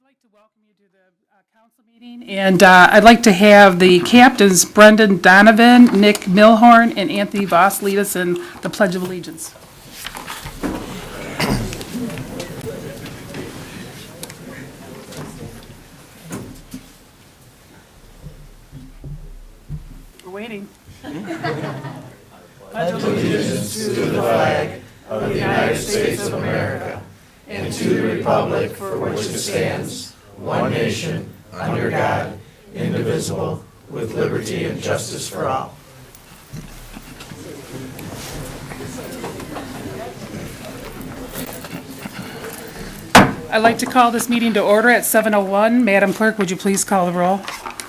like to welcome you to the council meeting, and I'd like to have the captains, Brendan Donovan, Nick Milhorn, and Anthony Voss lead us in the Pledge of Allegiance. We're waiting. Pledge allegiance to the flag of the United States of America and to the republic for which it stands, one nation, under God, indivisible, with liberty and justice for all. I'd like to call this meeting to order at 7:01. Madam Clerk, would you please call the roll?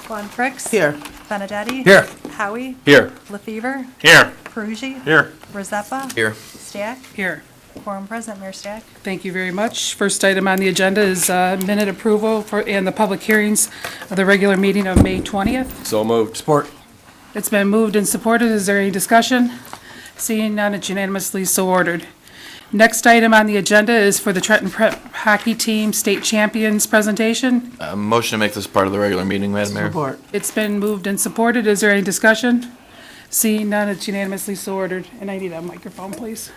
Juan Fricks. Here. Benedetti. Here. Howie. Here. LaFever. Here. Perugi. Here. Rezepa. Here. Stack. Here. Quorum present, Mayor Stack. Thank you very much. First item on the agenda is minute approval and the public hearings of the regular meeting of May 20th. So moved. Support. It's been moved and supported. Is there any discussion? Seeing none, it's unanimously so ordered. Next item on the agenda is for the Trenton Prep Hockey Team State Champions presentation. Motion to make this part of the regular meeting, Madam Mayor. Support. It's been moved and supported. Is there any discussion? Seeing none, it's unanimously so ordered. And I need a microphone, please.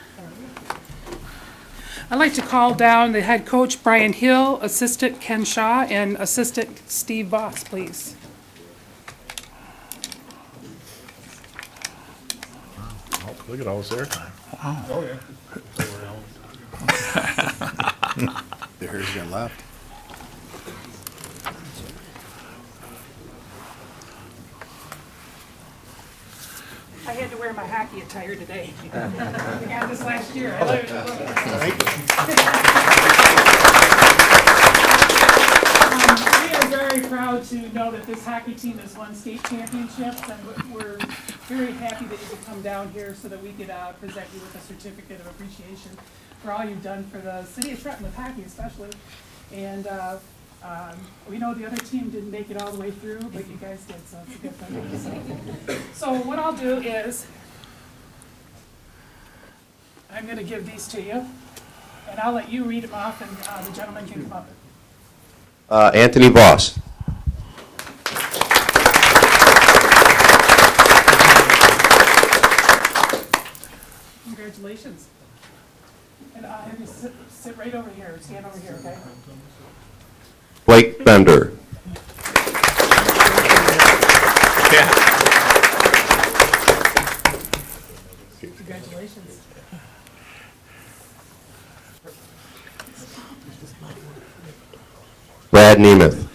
I'd like to call down the head coach, Brian Hill, assistant Ken Shaw, and assistant Steve Voss, please. Oh, look at all this airtime. Oh, yeah. The hair's got left. I had to wear my hockey attire today. I got this last year. I love it. We are very proud to know that this hockey team has won state championships, and we're very happy that you could come down here so that we could present you with a certificate of appreciation for all you've done for the city of Trenton with hockey especially. And we know the other team didn't make it all the way through, but you guys did, so it's a good thing. So what I'll do is, I'm going to give these to you, and I'll let you read them off, and the gentleman can come up. Anthony Voss. Congratulations. And have you sit right over here, stand over here, okay? Blake Bender. Congratulations. Brad Nemeth.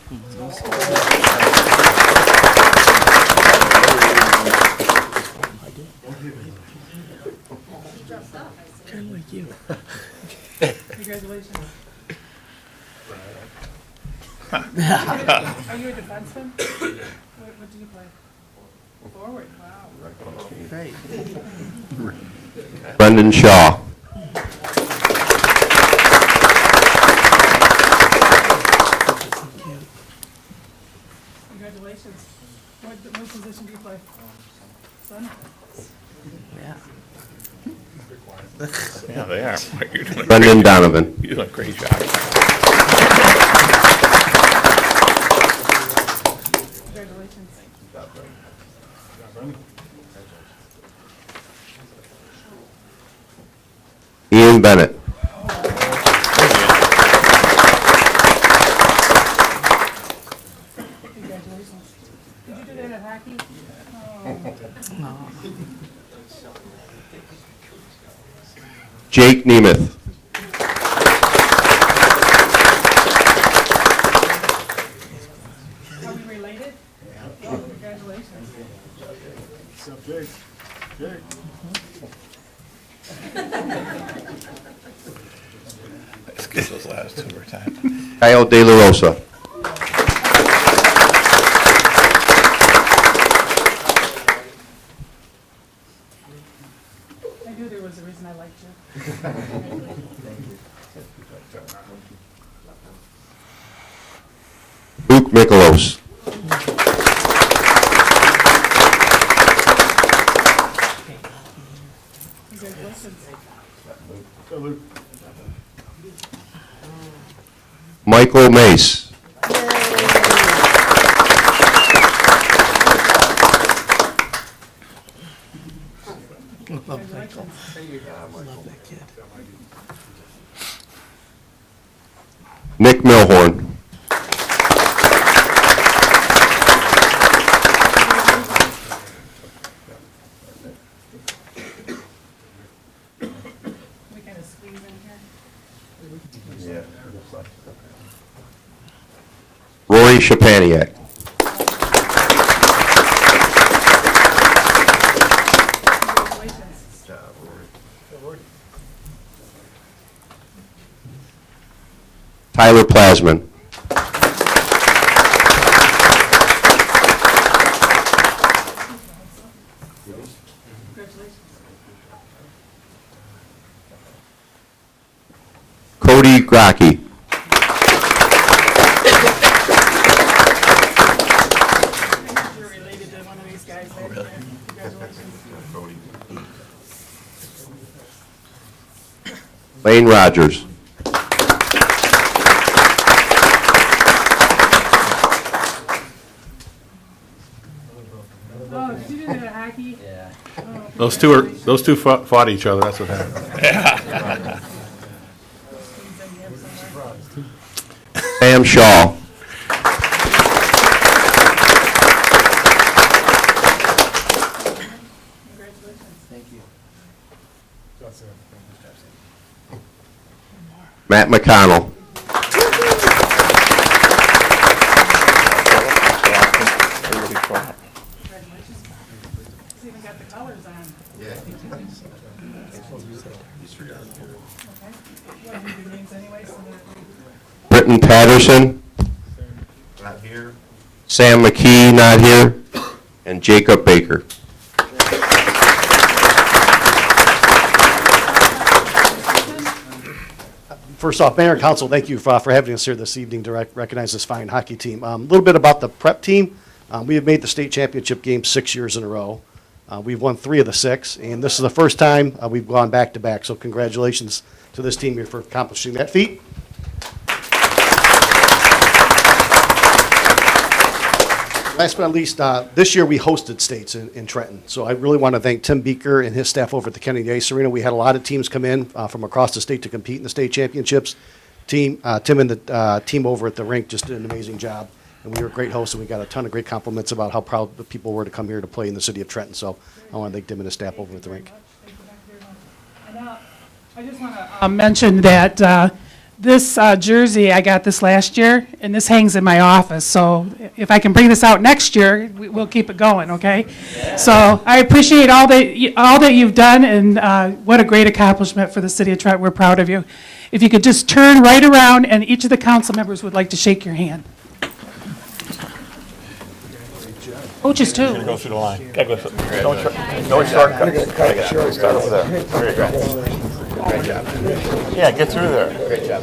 Congratulations. Are you a defenseman? What do you play? Forward, wow. Great. Brendan Shaw. Congratulations. What position do you play? Son? Yeah. Yeah, they are. You're doing Brendan Donovan. you're doing a great job. Congratulations. Ian Bennett. Congratulations. Did you do that at hockey? Oh. Jake Nemeth. Are we related? Yeah. Oh, congratulations. What's up, Jake? Jake. Let's get those last two over time. Kyle De La Rosa. I knew there was a reason I liked you. Luke Mikolos. Congratulations. So, Luke. Michael Mace. Nick Milhorn. We kind of squeeze in here. Rory Shapaniak. Congratulations. Tyler Plasman. Congratulations. Cody Grocke. You're related to one of these guys. Really? Congratulations. Lane Rogers. Oh, did you do that hockey? Yeah. Those two fought each other, that's what happened. Sam Shaw. Congratulations. Thank you. Matt McConnell. Congratulations. It's even got the colors on. Yeah. Okay. You want to read your names anyway, so that Britton Patterson. Not here. Sam McKee, not here. And Jacob Baker. First off, Mayor and Council, thank you for having us here this evening to recognize this fine hockey team. A little bit about the prep team. We have made the state championship game 6 years in a row. We've won 3 of the 6, and this is the first time we've gone back-to-back. So congratulations to this team here for accomplishing that feat. Last but not least, this year we hosted states in Trenton. So I really want to thank Tim Beaker and his staff over at the Kennedy Ice Arena. We had a lot of teams come in from across the state to compete in the state championships. Tim and the team over at the rink just did an amazing job. And we were great hosts, and we got a ton of great compliments about how proud the people were to come here to play in the city of Trenton. So I want to thank Tim and his staff over at the rink. Thank you very much. And I just want to mention that this jersey, I got this last year, and this hangs in my office. So if I can bring this out next year, we'll keep it going, okay? So I appreciate all that you've done, and what a great accomplishment for the city of Trenton. We're proud of you. If you could just turn right around, and each of the council members would like to shake your hand. Coaches, too. Go through the line. No shortcuts. Start over there. There you go. Yeah, get through there. Great job.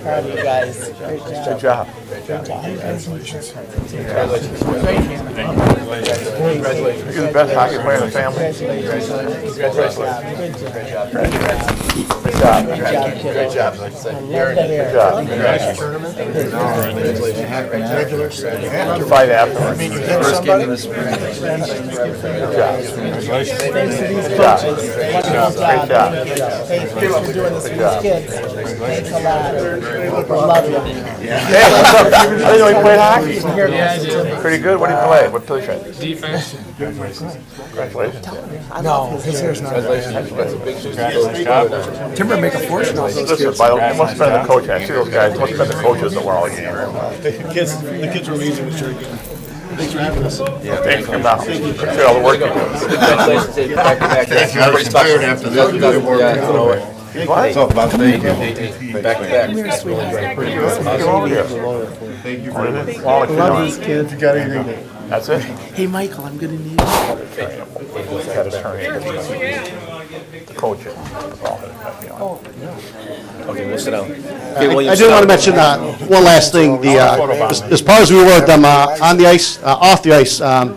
Proud of you guys. Good job. Congratulations. You're the best hockey player in the family. Good job. Great job. Like I said, Good job. You fight afterwards. first game of the spring. Good job. Good job. Great job. Thanks for doing this for these kids. Thanks a lot. We love you. Hey, what's up? I didn't know you played hockey. Pretty good. What do you play? What position? Defense. Congratulations. No, his hair's not. Timber make a fortune off those Listen, it must have been the coach. I see those guys. It must have been the coaches that were all here. The kids were amazing with your game. Thanks for having us. Thanks for coming out. Appreciate all the work you do. Congratulations. Back. Everybody's tired after this. What? Talk about back to back. Pretty good. Get over here. Thank you What very is it? much. All the Love kids. these kids. You got anything? That's it? Hey, Michael, I'm gonna need you. Got to turn into coach it. That's all. Okay, we'll sit down. I did want to mention one last thing. As far as we were with them on the ice, off the ice, the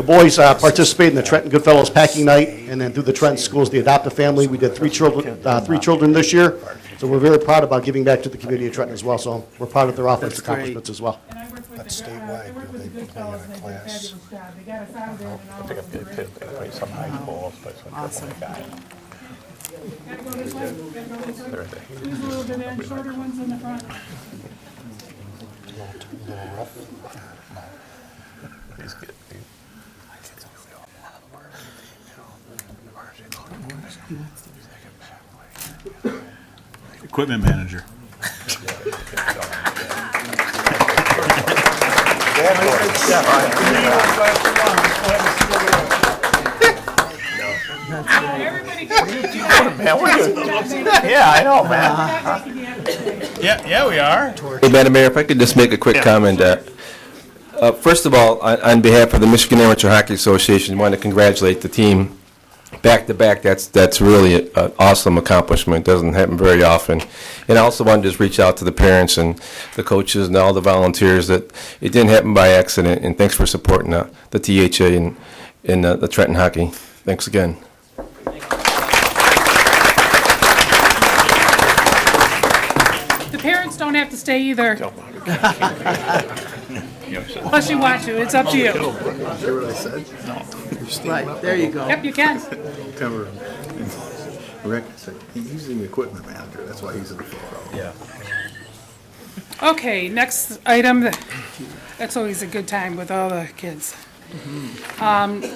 boys participated in the Trenton Goodfellows Packing Night, and then through the Trenton Schools, the Adopt a Family, we did three children this year. So we're very proud about giving back to the community of Trenton as well, so we're proud of their athletic accomplishments as well. And I work with That's the, statewide, I work with the they good put me in fellas a and they did a class. fabulous job. They got us out of there and all Pick of up them. the kid, play some high school, play some Awesome. Gotta go this way, gotta go this way. Right there. Squeeze a little bit in, shorter ones in the front. He's good. Equipment manager. Everybody can do Man, we're good. Yeah, I know, man. Yeah, we are. Hey, Madam Mayor, if I could just make a quick comment. First of all, on behalf of the Michigan Amateur Hockey Association, I want to congratulate the team. Back-to-back, that's really an awesome accomplishment. Doesn't happen very often. And I also wanted to just reach out to the parents and the coaches and all the volunteers that it didn't happen by accident. And thanks for supporting the THA and the Trenton hockey. Thanks again. The parents don't have to stay either. Unless you want to, it's up to you. Hear what I said? Right, there you go. Yep, you can. Remember, Rick said, he's the equipment manager, that's why he's in the field. Yeah. Okay, next item, that's always a good time with all the kids.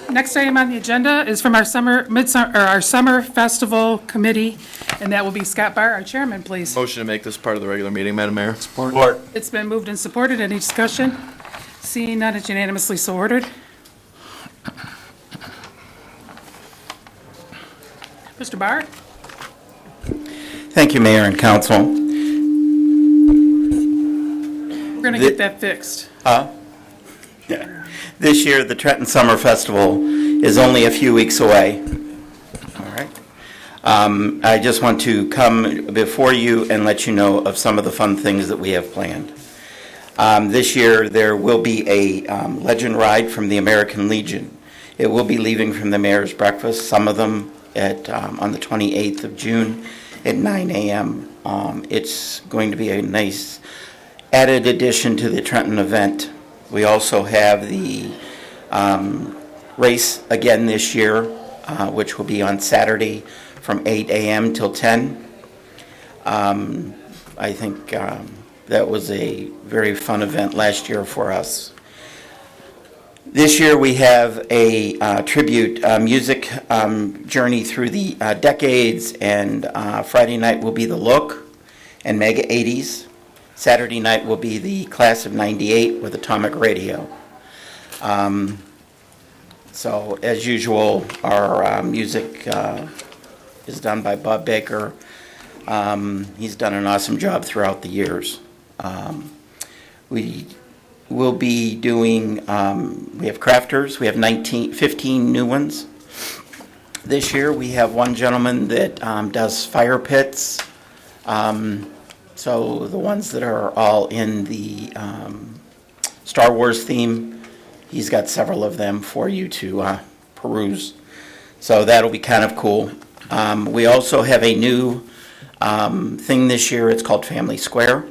Next item on the agenda is from our summer festival committee, and that will be Scott Barr, our chairman, please. Motion to make this part of the regular meeting, Madam Mayor. Support. It's been moved and supported. Any discussion? Seeing none, it's unanimously so ordered. Mr. Barr? Thank you, Mayor and Council. We're going to get that fixed. This year, the Trenton Summer Festival is only a few weeks away. All right. I just want to come before you and let you know of some of the fun things that we have planned. This year, there will be a legend ride from the American Legion. It will be leaving from the Mayor's Breakfast, some of them on the 28th of June at 9 a.m. It's going to be a nice added addition to the Trenton event. We also have the race again this year, which will be on Saturday from 8 a.m. till 10. I think that was a very fun event last year for us. This year we have a tribute music journey through the decades, and Friday night will be The Look and Mega 80s. Saturday night will be the Class of 98 with Atomic Radio. So as usual, our music is done by Bob Baker. He's done an awesome job throughout the years. We will be doing, we have crafters, we have 15 new ones. This year we have one gentleman that does fire pits. So the ones that are all in the Star Wars theme, he's got several of them for you to peruse. So that'll be kind of cool. We also have a new thing this year. It's called Family Square.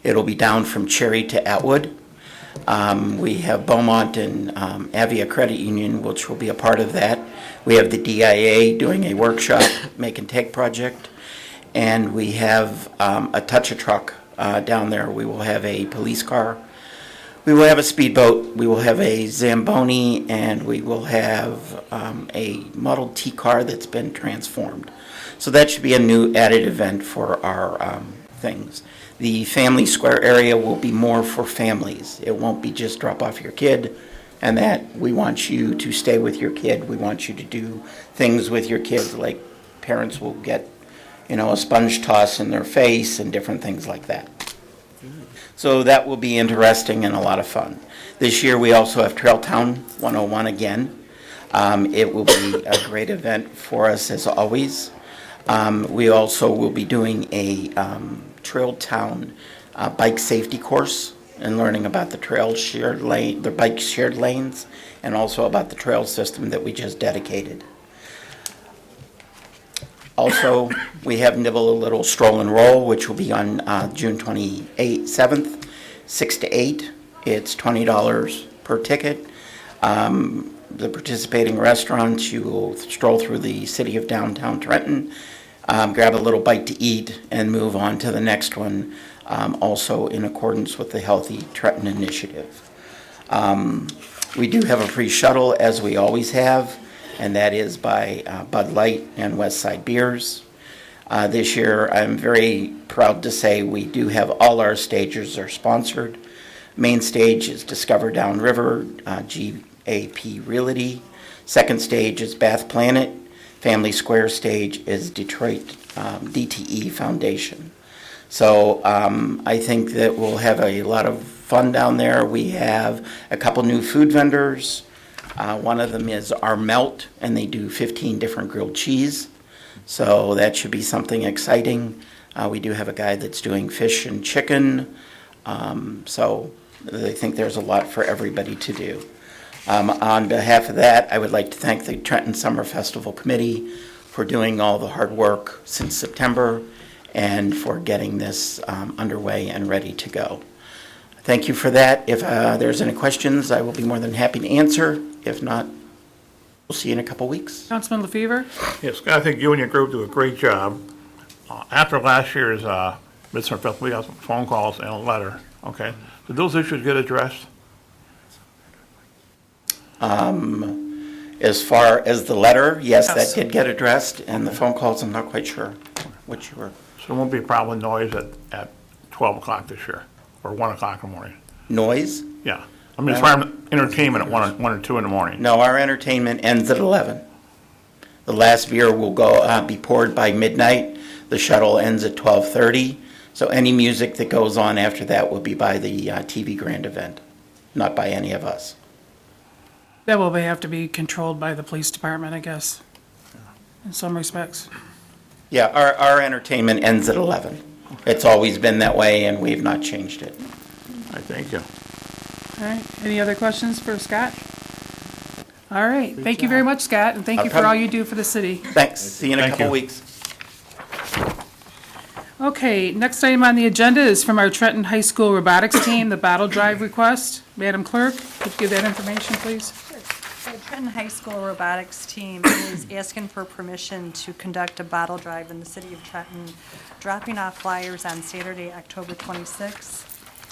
It'll be down from Cherry to Atwood. We have Beaumont and Avia Credit Union, which will be a part of that. We have the DIA doing a workshop, make and take project. And we have a touch-a-truck down there. We will have a police car. We will have a speedboat. We will have a Zamboni, and we will have a Model T car that's been transformed. So that should be a new added event for our things. The Family Square area will be more for families. It won't be just drop off your kid and that. We want you to stay with your kid. We want you to do things with your kids, like parents will get a sponge toss in their face and different things like that. So that will be interesting and a lot of fun. This year we also have Trail Town 101 again. It will be a great event for us as always. We also will be doing a Trail Town bike safety course and learning about the the bike shared lanes, and also about the trail system that we just dedicated. Also, we have Nibble a Little Stroll and Roll, which will be on June 7th, 6 to 8. It's $20 per ticket. The participating restaurants, you will stroll through the city of downtown Trenton, grab a little bite to eat, and move on to the next one, also in accordance with the Healthy Trenton Initiative. We do have a free shuttle, as we always have, and that is by Bud Light and West Side Beers. This year, I'm very proud to say we do have all our stages are sponsored. Main stage is Discover Downriver, GAP Realty. Second stage is Bath Planet. Family Square stage is Detroit DTE Foundation. So I think that we'll have a lot of fun down there. We have a couple new food vendors. One of them is Our Melt, and they do 15 different grilled cheese. So that should be something exciting. We do have a guy that's doing fish and chicken. So I think there's a lot for everybody to do. On behalf of that, I would like to thank the Trenton Summer Festival Committee for doing all the hard work since September and for getting this underway and ready to go. Thank you for that. If there's any questions, I will be more than happy to answer. If not, we'll see you in a couple weeks. Councilman LaFever? Yes, I think you and your group do a great job. After last year's Midsummer Festival, we got some phone calls and a letter, okay? Did those issues get addressed? As far as the letter, yes, that did get addressed, and the phone calls, I'm not quite sure what you were. So there won't be a problem with noise at 12 o'clock this year, or 1 o'clock in the morning? Noise? Yeah. I mean, as far as entertainment at 1 or 2 in the morning. No, our entertainment ends at 11. The last beer will be poured by midnight. The shuttle ends at 12:30. So any music that goes on after that will be by the TV Grand event, not by any of us. That will have to be controlled by the police department, I guess, in some respects. Yeah, our entertainment ends at 11. It's always been that way, and we've not changed it. I thank you. All right, any other questions for Scott? All right, thank you very much, Scott, and thank you for problem. all you do for the city. Thanks. See you in a Thank couple you. weeks. Okay, next item on the agenda is from our Trenton High School robotics team, the bottle drive request. Madam Clerk, could you give that information, please? The Trenton High School robotics team is asking for permission to conduct a bottle drive in the city of Trenton, dropping off flyers on Saturday, October 26th,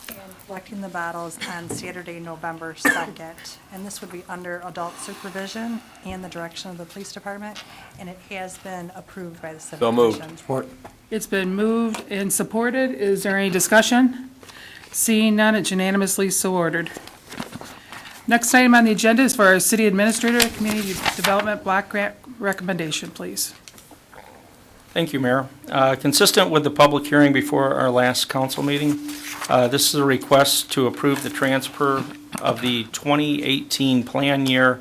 and collecting the bottles on Saturday, November 2nd. And this would be under adult supervision and the direction of the police department, and it has been approved by the Civic So moved. Commission. Support. It's been moved and supported. Is there any discussion? Seeing none, it's unanimously so ordered. Next item on the agenda is for our city administrator, community development block grant recommendation, please. Thank you, Mayor. Consistent with the public hearing before our last council meeting, this is a request to approve the transfer of the 2018 plan year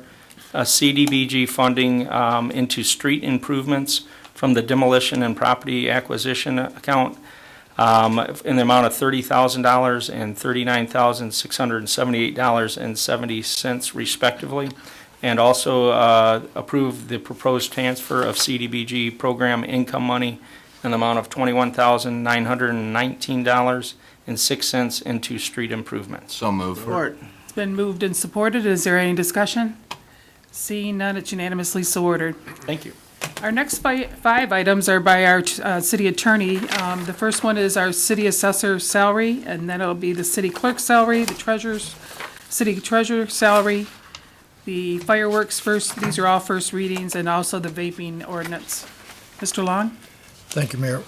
CDBG funding into street improvements from the demolition and property acquisition account in the amount of $30,000 and $39,678.70 respectively, and also approve the proposed transfer of CDBG program income money in the amount of $21,919.06 into street improvements. So moved. Support. It's been moved and supported. Is there any discussion? Seeing none, it's unanimously so ordered. Thank you. Our next five items are by our city attorney. The first one is our city assessor salary, and then it'll be the city clerk's salary, the city treasurer salary, the fireworks first, these are all first readings, and also the vaping ordinance. Mr. Long? Thank you, Mayor.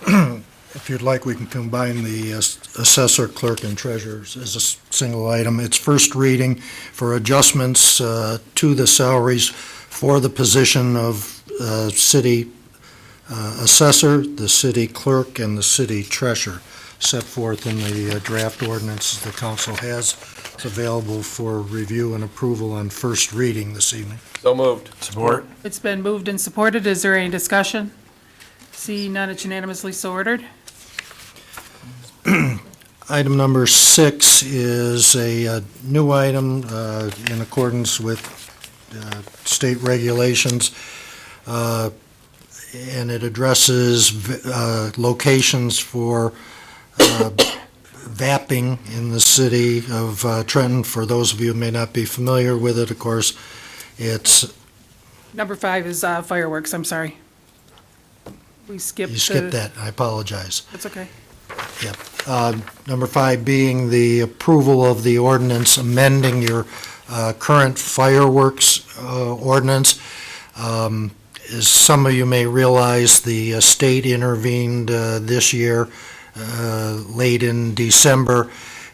If you'd like, we can combine the assessor, clerk, and treasurers as a single item. It's first reading for adjustments to the salaries for the position of city assessor, the city clerk, and the city treasurer, set forth in the draft ordinance the council has. It's available for review and approval on first reading this evening. So moved. Support. It's been moved and supported. Is there any discussion? Seeing none, it's unanimously so ordered. Item number 6 is a new item in accordance with state regulations. and it addresses locations for vaping in the city of Trenton. For those of you who may not be familiar with it, of course, it's... Number 5 is fireworks, I'm sorry. We skipped You skipped that, I apologize. That's okay. Yep. Number 5 being the approval of the ordinance amending your current fireworks ordinance. As some of you may realize, the state intervened this year, late in December,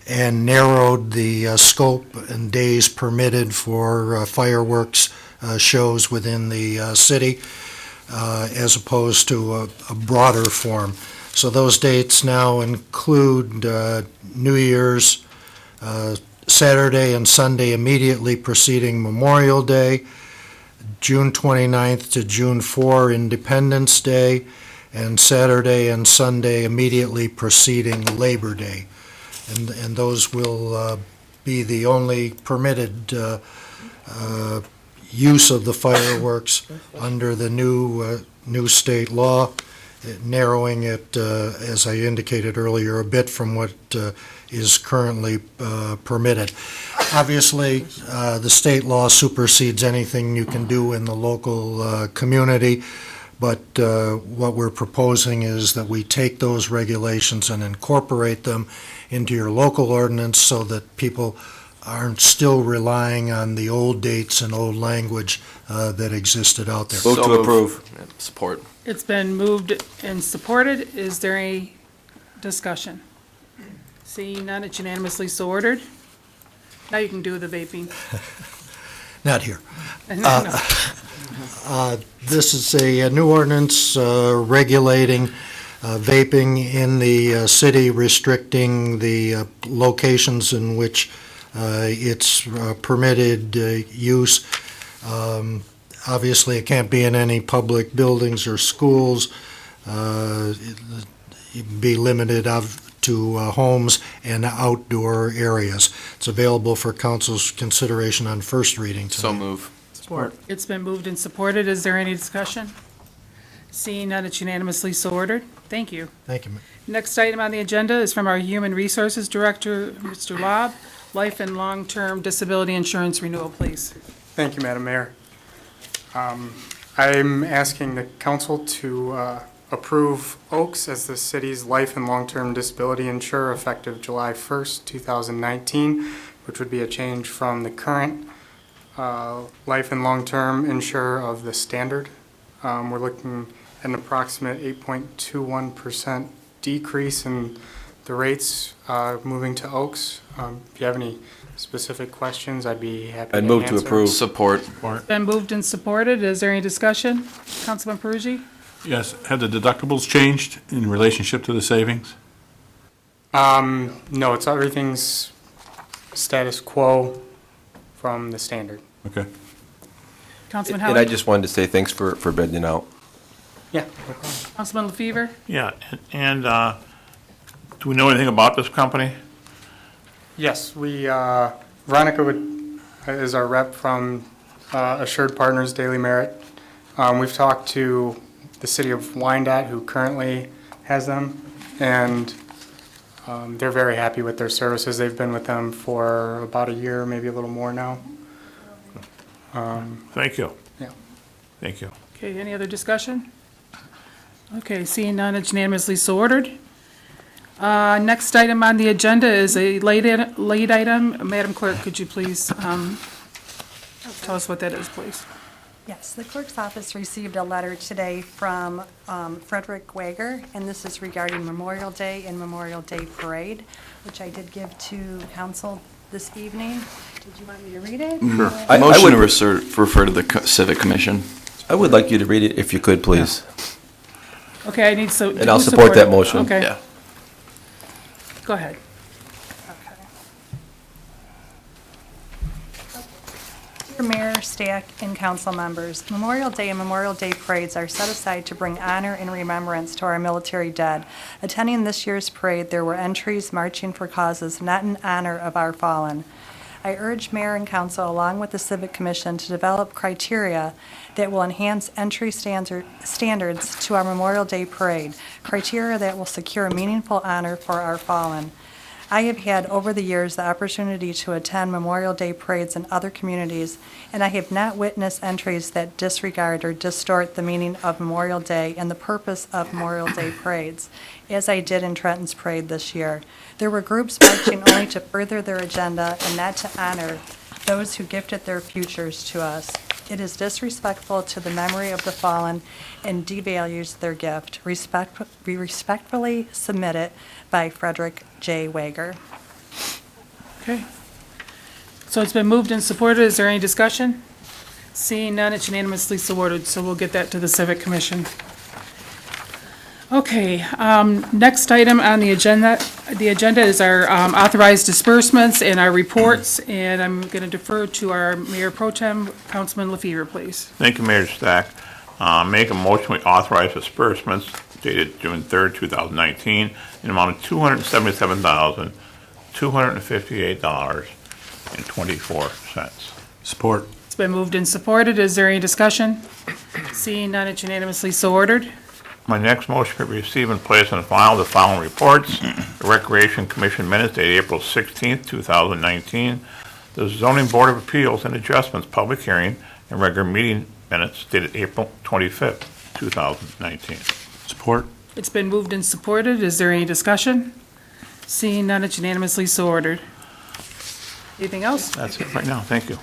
and narrowed the scope and days permitted for fireworks shows within the city, as opposed to a broader form. So those dates now include New Year's, Saturday and Sunday immediately preceding Memorial Day, June 29th to June 4, Independence Day, and Saturday and Sunday immediately preceding Labor Day. And those will be the only permitted use of the fireworks under the new state law, narrowing it, as I indicated earlier, a bit from what is currently permitted. Obviously, the state law supersedes anything you can do in the local community, but what we're proposing is that we take those regulations and incorporate them into your local ordinance so that people aren't still relying on the old dates and old language that existed out there. Vote to approve. Support. It's been moved and supported. Is there any discussion? Seeing none, it's unanimously so ordered. Now you can do the vaping. Not here. No. This is a new ordinance regulating vaping in the city, restricting the locations in which it's permitted use. Obviously, it can't be in any public buildings or schools. It'd be limited to homes and outdoor areas. It's available for council's consideration on first reading tonight. So move. Support. It's been moved and supported. Is there any discussion? Seeing none, it's unanimously so ordered. Thank you. Thank you. Next item on the agenda is from our Human Resources Director, Mr. Lobb. Life and long-term disability insurance renewal, please. Thank you, Madam Mayor. I'm asking the council to approve Oaks as the city's life and long-term disability insurer effective July 1st, 2019, which would be a change from the current life and long-term insurer of the standard. We're looking at an approximate 8.21% decrease in the rates moving to Oaks. If you have any specific questions, I'd be happy to answer. I'd move to approve. Support. Been moved and supported. Is there any discussion? Councilman Peruggi? Yes, have the deductibles changed in relationship to the savings? No, it's everything's status quo from the standard. Okay. Councilman And Howard? I just wanted to say thanks for bending out. Yeah. Councilman LaFever? Yeah, and do we know anything about this company? Yes, Veronica is our rep from Assured Partners Daily Merit. We've talked to the city of Wyandotte, who currently has them, and they're very happy with their services. They've been with them for about a year, maybe a little more now. Thank you. Yeah. Thank you. Okay, any other discussion? Okay, seeing none, it's unanimously so ordered. Next item on the agenda is a late item. Madam Clerk, could you please tell us what that is, please? Yes, the clerk's office received a letter today from Frederick Wager, and this is regarding Memorial Day and Memorial Day Parade, which I did give to council this evening. Did you want me to read it? Sure. I Motion would- to refer to the Civic Commission. I would like you to read it if you could, please. Okay, I need so. And I'll who support that supported? motion. Okay, Yeah. go ahead. Dear Mayor, Stack, and council members, Memorial Day and Memorial Day parades are set aside to bring honor and remembrance to our military dead. Attending this year's parade, there were entries marching for causes not in honor of our fallen. I urge Mayor and Council, along with the Civic Commission, to develop criteria that will enhance entry standards to our Memorial Day Parade, criteria that will secure meaningful honor for our fallen. I have had over the years the opportunity to attend Memorial Day parades in other communities, and I have not witnessed entries that disregard or distort the meaning of Memorial Day and the purpose of Memorial Day parades, as I did in Trenton's parade this year. There were groups marching only to further their agenda and not to honor those who gifted their futures to us. It is disrespectful to the memory of the fallen and devalues their gift. We respectfully submit it by Frederick J. Wager. Okay. So it's been moved and supported. Is there any discussion? Seeing none, it's unanimously supported, so we'll get that to the Civic Commission. Okay, next item on the agenda is our authorized disbursements and our reports, and I'm going to defer to our Mayor Pro Tem, Councilman LaFever, please. Thank you, Mayor Stack. Make a motion we authorize disbursements dated June 3rd, 2019, in the amount of $277,258.24. Support. It's been moved and supported. Is there any discussion? Seeing none, it's unanimously so ordered. My next motion to receive and place on file the following reports. The Recreation Commission minutes dated April 16th, 2019. The Zoning Board of Appeals and Adjustments public hearing and regular meeting minutes dated April 25th, 2019. Support. It's been moved and supported. Is there any discussion? Seeing none, it's unanimously so ordered. Anything else? That's it right now. Thank you.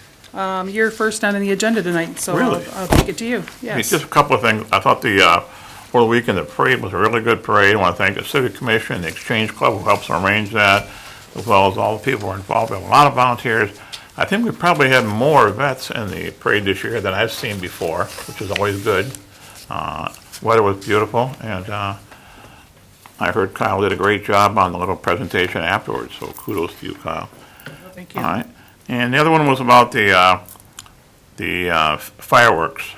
You're first on the agenda tonight, so Really? I'll take it to you. Hey, Yes. just a couple of things. I thought the for the weekend, the parade was a really good parade. I want to thank the Civic Commission, the Exchange Club who helps arrange that, as well as all the people who are involved. We have a lot of volunteers. I think we probably had more vets in the parade this year than I've seen before, which is always good. Weather was beautiful, and I heard Kyle did a great job on the little presentation afterwards, so kudos to you, Kyle. Thank you. All right. And the other one was about the fireworks.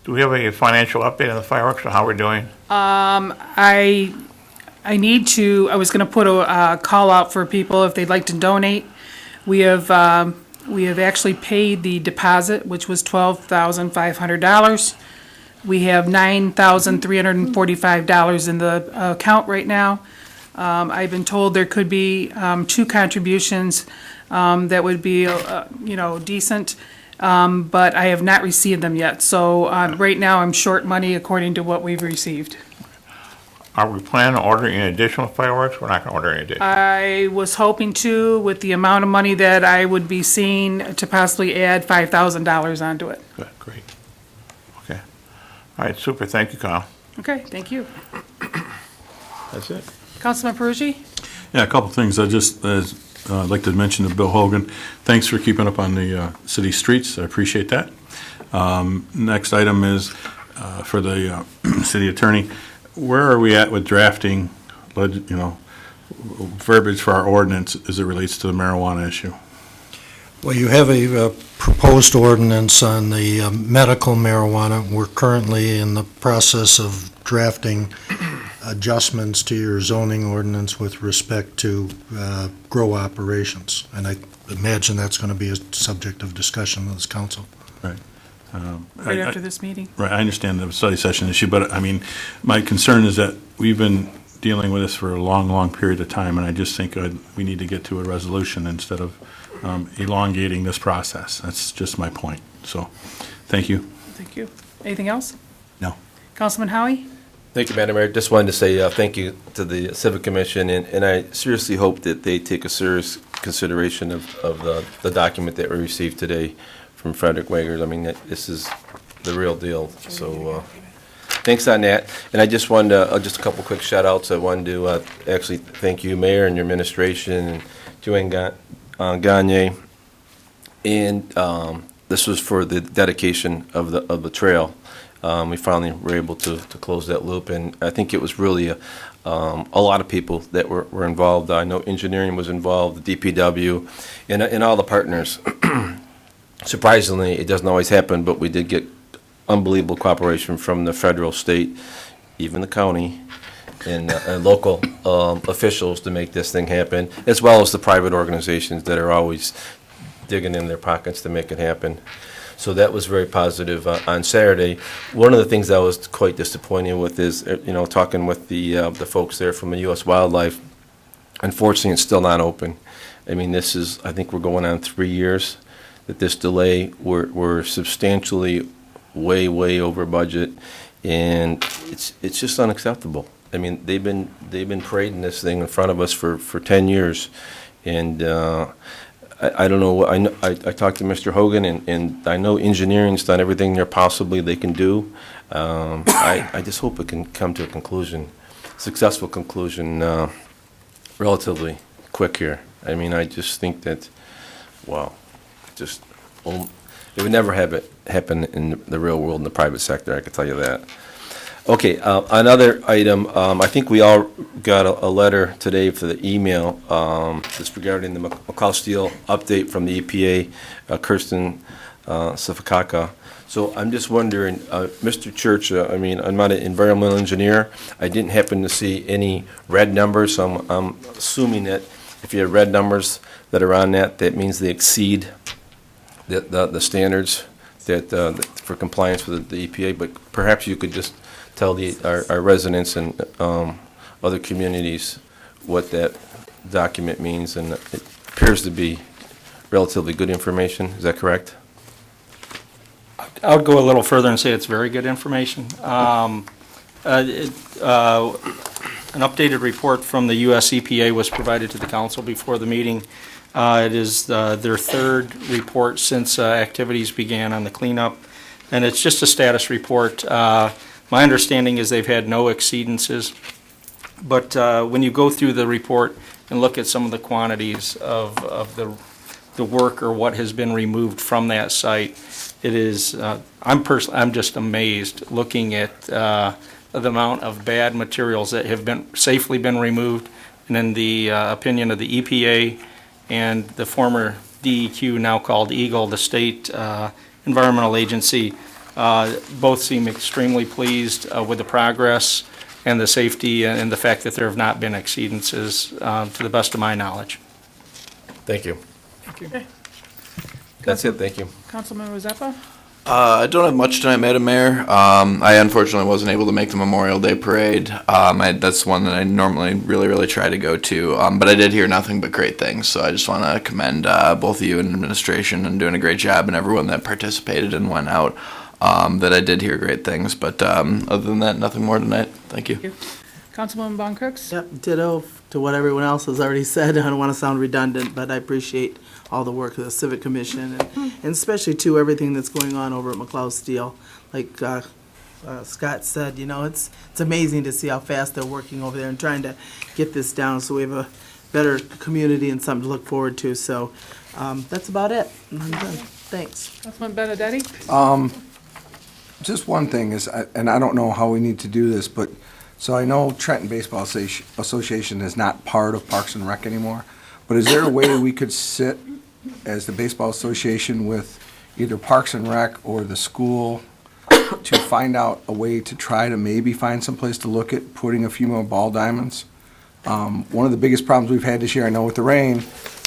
Do we have a financial update on the fireworks, or how we're doing? I was going to put a call out for people if they'd like to donate. We have actually paid the deposit, which was $12,500. We have $9,345 in the account right now. I've been told there could be 2 contributions that would be, decent. But I have not received them yet. So right now, I'm short money according to what we've received. Are we planning on ordering any additional fireworks? We're not going to order any additional. I was hoping to, with the amount of money that I would be seeing, to possibly add $5,000 onto it. Good, great. Okay. All right, super. Thank you, Kyle. Okay, thank you. That's it. Councilman Peruggi? Yeah, a couple things. I'd like to mention to Bill Hogan, thanks for keeping up on the city streets. I appreciate that. Next item is for the city attorney. Where are we at with drafting, verbiage for our ordinance as it relates to the marijuana issue? Well, you have a proposed ordinance on the medical marijuana. We're currently in the process of drafting adjustments to your zoning ordinance with respect to grow operations. And I imagine that's going to be a subject of discussion with this council. Right. Right after this meeting? Right, I understand the study session issue, but I mean, my concern is that we've been dealing with this for a long, long period of time, and I just think we need to get to a resolution instead of elongating this process. That's just my point. So, thank you. Thank you. Anything else? No. Councilman Howie? Thank you, Madam Mayor. Just wanted to say thank you to the Civic Commission, and I seriously hope that they take a serious consideration of the document that we received today from Frederick Wager. I mean, this is the real deal. So thanks on that. And I just wanted to, just a couple quick shout outs. I wanted to actually thank you, Mayor, and your administration, and Joanne Gagne. And this was for the dedication of the trail. We finally were able to close that loop, and I think it was really a lot of people that were involved. I know engineering was involved, the DPW, and all the partners. Surprisingly, it doesn't always happen, but we did get unbelievable cooperation from the federal, state, even the county, and local officials to make this thing happen, as well as the private organizations that are always digging in their pockets to make it happen. So that was very positive. On Saturday, one of the things I was quite disappointed with is, talking with the folks there from the U.S. Wildlife, unfortunately, it's still not open. I mean, I think we're going on 3 years that this delay. We're substantially way over budget, and it's just unacceptable. I mean, they've been parading this thing in front of us for 10 years, and I don't know. I talked to Mr. Hogan, and I know engineering's done everything there possibly they can do. I just hope it can come to a conclusion, successful conclusion, relatively quick here. I mean, I just think that, wow, it would never have it happen in the real world in the private sector, I can tell you that. Okay, another item, I think we all got a letter today for the email, just regarding the McCall Steel update from the EPA, Kirsten Sifakaka. So I'm just wondering, Mr. Church, I'm not an environmental engineer. I didn't happen to see any red numbers, so I'm assuming that if you have red numbers that are on that means they exceed the standards that for compliance with the EPA. But perhaps you could just tell our residents and other communities what that document means, and it appears to be relatively good information. Is that correct? I would go a little further and say it's very good information. An updated report from the U.S. EPA was provided to the council before the meeting. It is their third report since activities began on the cleanup, and it's just a status report. My understanding is they've had no exceedances, but when you go through the report and look at some of the quantities of the work or what has been removed from that site, it is, I'm just amazed looking at the amount of bad materials that have safely been removed, and in the opinion of the EPA and the former DEQ, now called EGLE, the state environmental agency, both seem extremely pleased with the progress and the safety and the fact that there have not been exceedances, to the best of my knowledge. Thank you. Thank you. That's it, thank you. Councilmember Zeppa? I don't have much tonight, Madam Mayor. I unfortunately wasn't able to make the Memorial Day Parade. That's one that I normally really try to go to, but I did hear nothing but great things, so I just want to commend both of you and administration and doing a great job, and everyone that participated and went out, that I did hear great things, but other than that, nothing more tonight. Thank you. Councilwoman Von Crooks? Yep, ditto to what everyone else has already said. I don't want to sound redundant, but I appreciate all the work of the Civic Commission, and especially, too, everything that's going on over at McLeod Steel. Like Scott said, it's amazing to see how fast they're working over there and trying to get this down so we have a better community and something to look forward to. So that's about it. I'm done. Thanks. Councilman Benedetti? Just one thing is, and I don't know how we need to do this, but so I know Trenton Baseball Association is not part of Parks and Rec anymore, but is there a way we could sit as the Baseball Association with either Parks and Rec or the school to find out a way to try to maybe find some place to look at putting a few more ball diamonds? One of the biggest problems we've had this year, I know with the rain,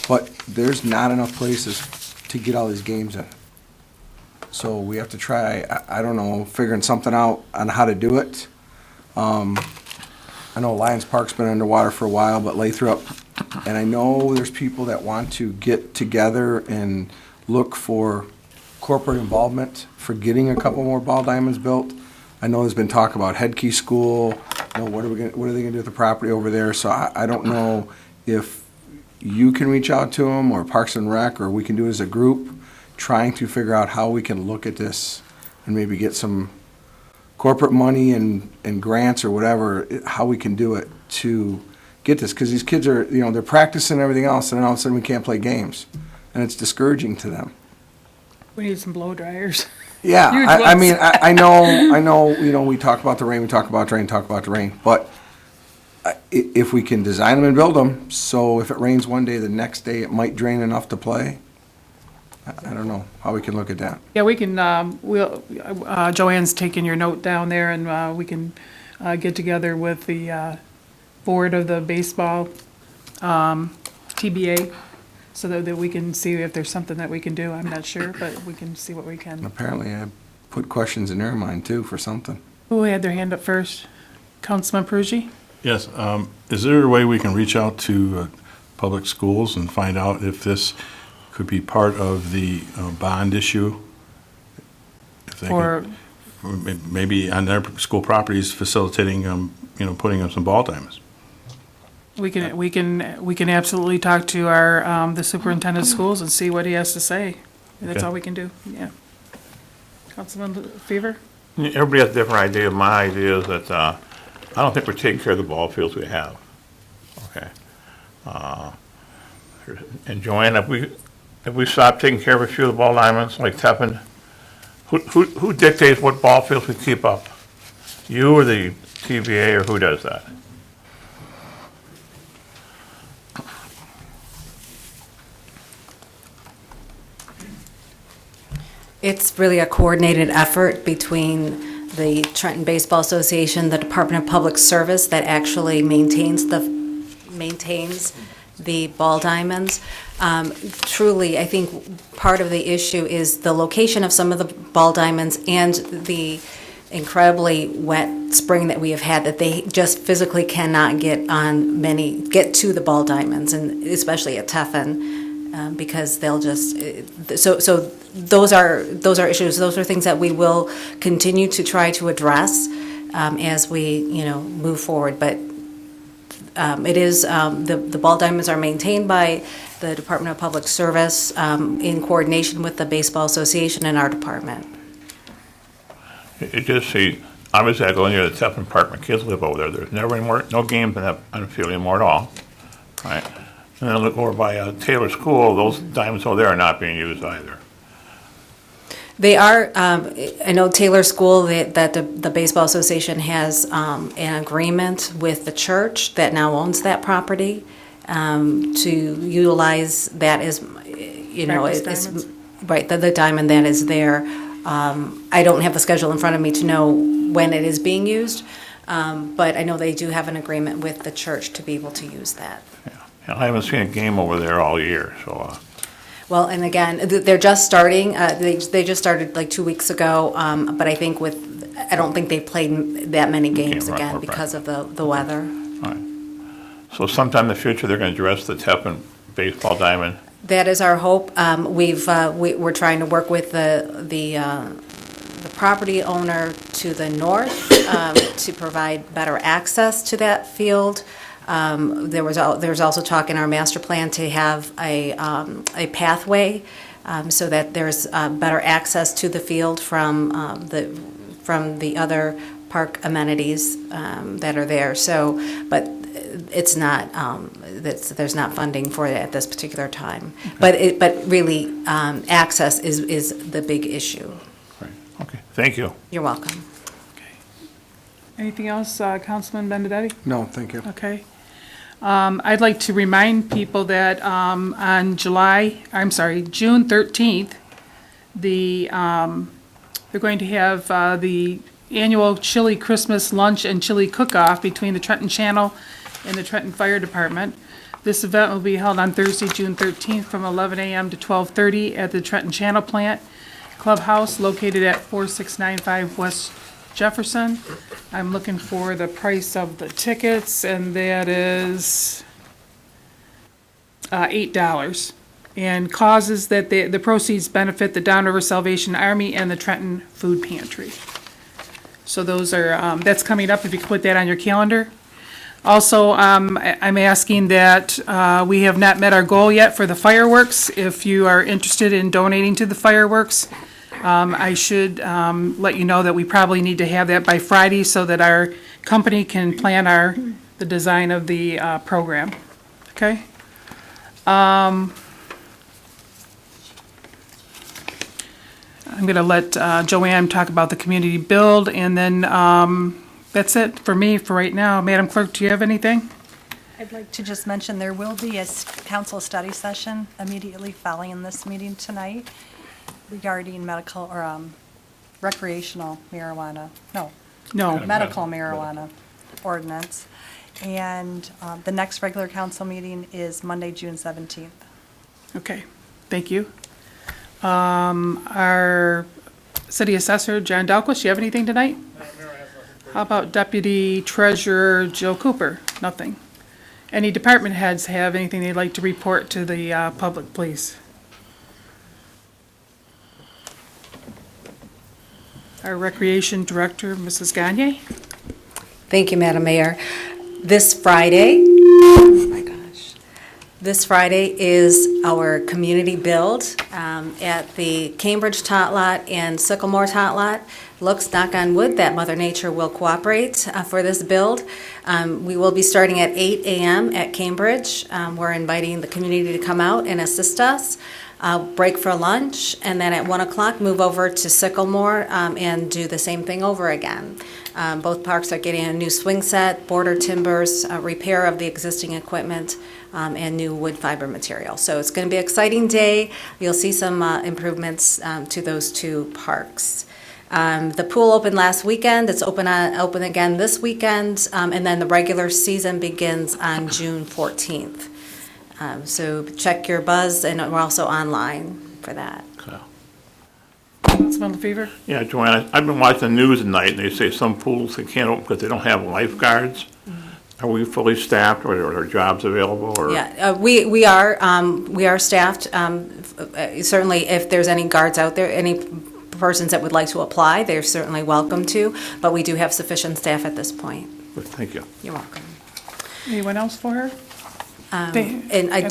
but there's not enough places to get all these games in. So we have to try, I don't know, figuring something out on how to do it. I know Lions Park's been underwater for a while, but Lathrop, and I know there's people that want to get together and look for corporate involvement for getting a couple more ball diamonds built. I know there's been talk about Headkey School, what are they gonna do with the property over there? So I don't know if you can reach out to them, or Parks and Rec, or we can do it as a group, trying to figure out how we can look at this and maybe get some corporate money and grants or whatever, how we can do it to get this. Because these kids are, they're practicing and everything else, and then all of a sudden we can't play games. And it's discouraging to them. We need some blow dryers. Yeah, I mean, I know, we talk about the rain, we talk about the rain, but if we can design them and build them, so if it rains one day, the next day it might drain enough to play. I don't know how we can look at that. Yeah, we can, Joanne's taking your note down there, and we can get together with the board of the baseball TBA, so that we can see if there's something that we can do. I'm not sure, but we can see what we can. Apparently, I put questions in their mind too for something. Who had their hand up first? Councilman Peruggi? Yes, is there a way we can reach out to public schools and find out if this could be part of the bond issue? If they Or, could, maybe on their school properties facilitating, putting up some ball diamonds. we can absolutely talk to our, the superintendent of schools and see what he has to say. That's Okay. all we can do, yeah. Councilman Fever? Everybody has a different idea. My idea is that I don't think we're taking care of the ball fields we have. Okay. And Joanne, if we stop taking care of a few of the ball diamonds, like Tepin, who dictates what ball fields we keep up? You or the TVA, or who does that? It's really a coordinated effort between the Trenton Baseball Association, the Department of Public Service that actually maintains the ball diamonds. Truly, I think part of the issue is the location of some of the ball diamonds and the incredibly wet spring that we have had, that they just physically cannot get to the ball diamonds, and especially at Teffin, because they'll just so those are issues. Those are things that we will continue to try to address as we move forward. But it is the ball diamonds are maintained by the Department of Public Service in coordination with the Baseball Association and our department. You just see, obviously I go near the Teffin Park, my kids live over there. There's never any more, no games on the field anymore at all, right? And then I look over by Taylor School, those diamonds over there are not being used either. They are, I know Taylor School, that the Baseball Association has an agreement with the church that now owns that property to utilize that as, right, the diamond that is there. I don't have the schedule in front of me to know when it is being used, but I know they do have an agreement with the church to be able to use that. Yeah. And I haven't seen a game over there all year, so. Well, and again, they're just starting. They just started like 2 weeks ago, but I think I don't think they've played that many games again because of the weather. All right. So sometime in the future, they're going to address the Teffin baseball diamond. That is our hope. We're trying to work with the property owner to the north to provide better access to that field. There's also talk in our master plan to have a pathway so that there's better access to the field from the other park amenities that are there. So, but it's not there's not funding for it at this particular time. Okay. But really, access is the big issue. Right. Okay. Thank you. You're welcome. Okay. Anything else, Councilman Benedetti? No, thank you. Okay. I'd like to remind people that on June 13th, they're going to have the annual chili Christmas lunch and chili cook-off between the Trenton Channel and the Trenton Fire Department. This event will be held on Thursday, June 13th from 11 a.m. to 12:30 at the Trenton Channel Plant Clubhouse located at 4695 West Jefferson. I'm looking for the price of the tickets, and that is $8. And causes that the proceeds benefit the Downriver Salvation Army and the Trenton Food Pantry. So those are, that's coming up, if you could put that on your calendar. Also, I'm asking that we have not met our goal yet for the fireworks. If you are interested in donating to the fireworks, I should let you know that we probably need to have that by Friday so that our company can plan the design of the program. Okay? I'm going to let Joanne talk about the community build, and then that's it for me for right now. Madam Clerk, do you have anything? I'd like to just mention there will be a council study session immediately following this meeting tonight regarding medical or recreational marijuana. No, medical marijuana ordinance. And the next regular council meeting is Monday, June 17th. Okay, thank you. Our city assessor, John Dalquist, you have anything tonight? How about Deputy Treasurer Joe Cooper? Nothing. Any department heads have anything they'd like to report to the public, please? Our Recreation Director, Mrs. Gagne. Thank you, Madam Mayor. This Friday, oh my gosh, this Friday is our community build at the Cambridge Tot Lot and Sycamore Tot Lot. Looks, knock on wood, that Mother Nature will cooperate for this build. We will be starting at 8 a.m. at Cambridge. We're inviting the community to come out and assist us. Break for lunch, and then at 1 o'clock move over to Sycamore and do the same thing over again. Both parks are getting a new swing set, border timbers, repair of the existing equipment, and new wood fiber material. So it's going to be an exciting day. You'll see some improvements to those two parks. The pool opened last weekend. It's open again this weekend, and then the regular season begins on June 14th. So check your buzz, and we're also online for that. Councilman LaFever? Yeah, Joanna, I've been watching the news at night, and they say some pools they can't open because they don't have lifeguards. Are we fully staffed, or are there jobs available? Or? Yeah, we are staffed. Certainly, if there's any guards out there, any persons that would like to apply, they're certainly welcome to, but we do have sufficient staff at this point. Good, thank you. You're welcome. Anyone else for her? And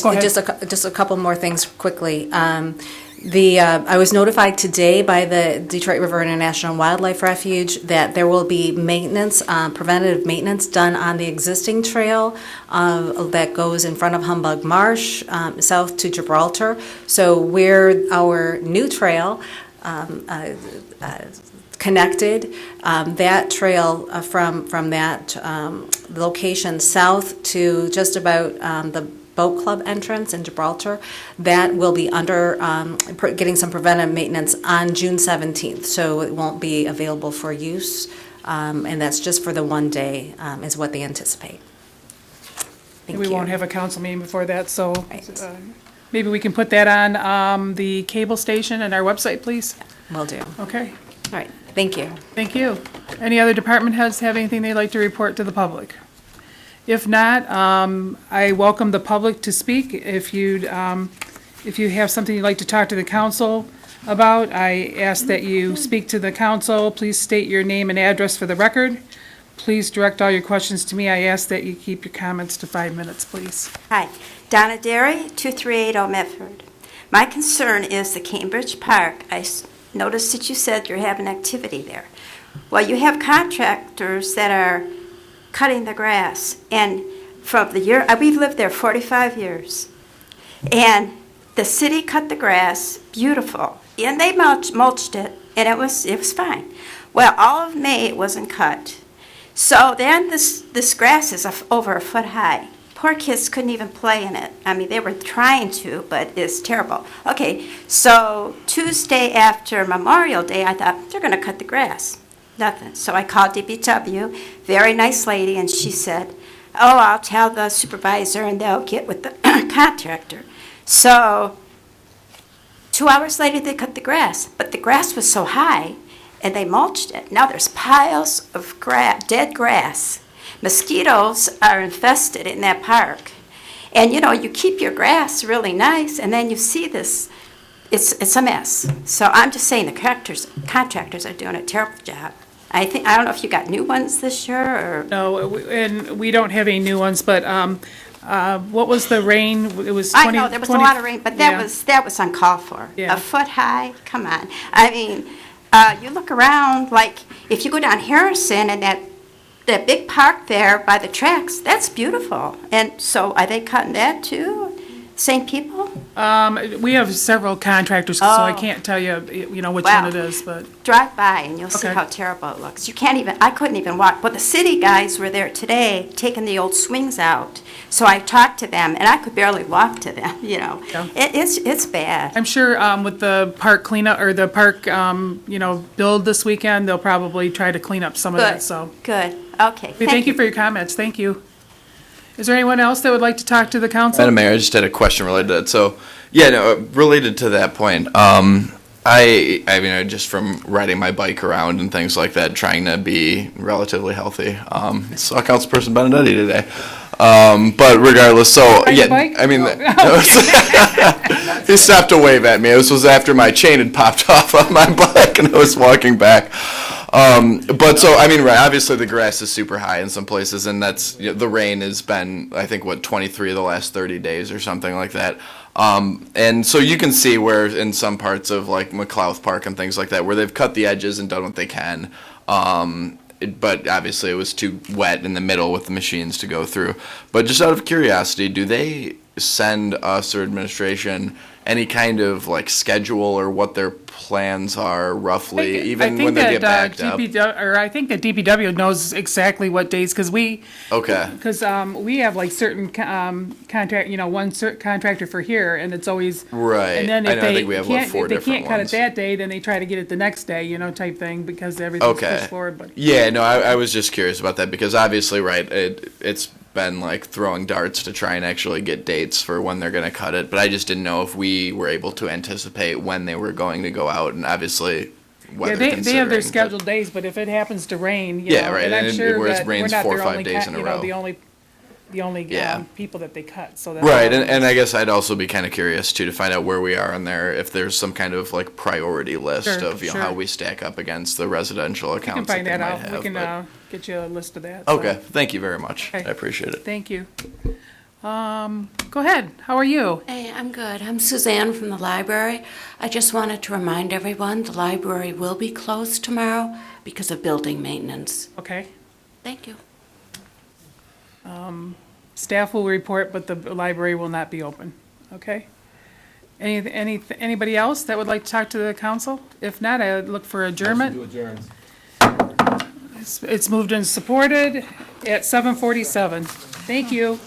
Go ahead. just a couple more things quickly. I was notified today by the Detroit River International Wildlife Refuge that there will be maintenance, preventative maintenance done on the existing trail that goes in front of Humbug Marsh, south to Gibraltar. So where our new trail connected, that trail from that location south to just about the boat club entrance in Gibraltar, that will be under getting some preventive maintenance on June 17th. So it won't be available for use, and that's just for the one day is what they anticipate. Thank We you. won't have a council meeting before that, so maybe we can put that on the cable station and our website, please? Will do. Okay. All right. Thank you. Thank you. Any other department heads have anything they'd like to report to the public? If not, I welcome the public to speak. If you have something you'd like to talk to the council about, I ask that you speak to the council. Please state your name and address for the record. Please direct all your questions to me. I ask that you keep your comments to 5 minutes, please. Hi, Donna Derry, 2380 Medford. My concern is the Cambridge Park. I noticed that you said you're having activity there. Well, you have contractors that are cutting the grass, and from the year we've lived there 45 years, and the city cut the grass beautiful, and they mulched it, and it was fine. Well, all of May it wasn't cut, so then this grass is over a foot high. Poor kids couldn't even play in it. I mean, they were trying to, but it's terrible. Okay, so Tuesday after Memorial Day, I thought they're going to cut the grass. Nothing. So I called DPW, very nice lady, and she said, oh, I'll tell the supervisor and they'll get with the contractor. So 2 hours later, they cut the grass, but the grass was so high, and they mulched it. Now there's piles of dead grass. Mosquitoes are infested in that park. And, you know, you keep your grass really nice, and then you see this. It's a mess. So I'm just saying the contractors are doing a terrible job. I don't know if you got new ones this year or. No, and we don't have any new ones, but what was the rain? It was 20. I know there was a lot of rain, but that was uncalled for. Yeah. A foot high. Come on. I mean, you look around, like if you go down Harrison and that big park there by the tracks, that's beautiful. And so are they cutting that too? Same people? We have several contractors, so I can't tell you, which one it is, but. Drive by and you'll see Okay. how terrible it looks. I couldn't even walk. But the city guys were there today taking the old swings out. So I talked to them and I could barely walk to them, Yeah. It's bad. I'm sure with the park cleanup, or the park, build this weekend, they'll probably try to clean up some of that, so. Good. Okay. We thank you for your comments, thank you. Is there anyone else that would like to talk to the council? Madam Mayor, I just had a question related to that. So, yeah, no, related to that point, I mean, just from riding my bike around and things like that, trying to be relatively healthy. Saw Councilperson Benedetti today. But regardless, so, Ride yeah, your bike? I mean, Oh, he stopped to wave at me. This was after my chain had popped off on my bike and I was walking back. But so, I mean, right, obviously the grass is super high in some places, and that's, the rain has been, I think, 23 of the last 30 days or something like that. And so you can see where in some parts of like McLeod Park and things like that, where they've cut the edges and done what they can. But obviously it was too wet in the middle with the machines to go through. But just out of curiosity, do they send us or administration any kind of like schedule or what their plans are roughly, even when they get backed up? I think that DPW knows exactly what days, because we have like certain contract, one certain contractor for here, and it's always right. And then I think we have like 4 different ones. If they can't cut it that day, then they try to get it the next day, type thing, because everything's pushed forward. But yeah, no, I was just curious about that, because obviously, right, it's been like throwing darts to try and actually get dates for when they're going to cut it, but I just didn't know if we were able to anticipate when they were going to go out, and obviously weather they have their scheduled days, but if it happens to rain, right, and I'm sure where it that we're rains not 4 or their 5 only days in a row. the only people that they cut. So that's right, and I guess I'd also be kind of curious too to find out where we are on there, if there's some kind of like priority list of how we stack up against the residential accounts. We can find that out. Have, we can get you a list of that. Okay, thank you very much. Okay. I appreciate it. Thank you. Go ahead. How are you? Hey, I'm good. I'm Suzanne from the library. I just wanted to remind everyone the library will be closed tomorrow because of building maintenance. Okay. Thank you. Staff will report, but the library will not be open. Okay. Anybody else that would like to talk to the council? If not, I would look for adjournment. It's moved and supported at 7:47. Thank you.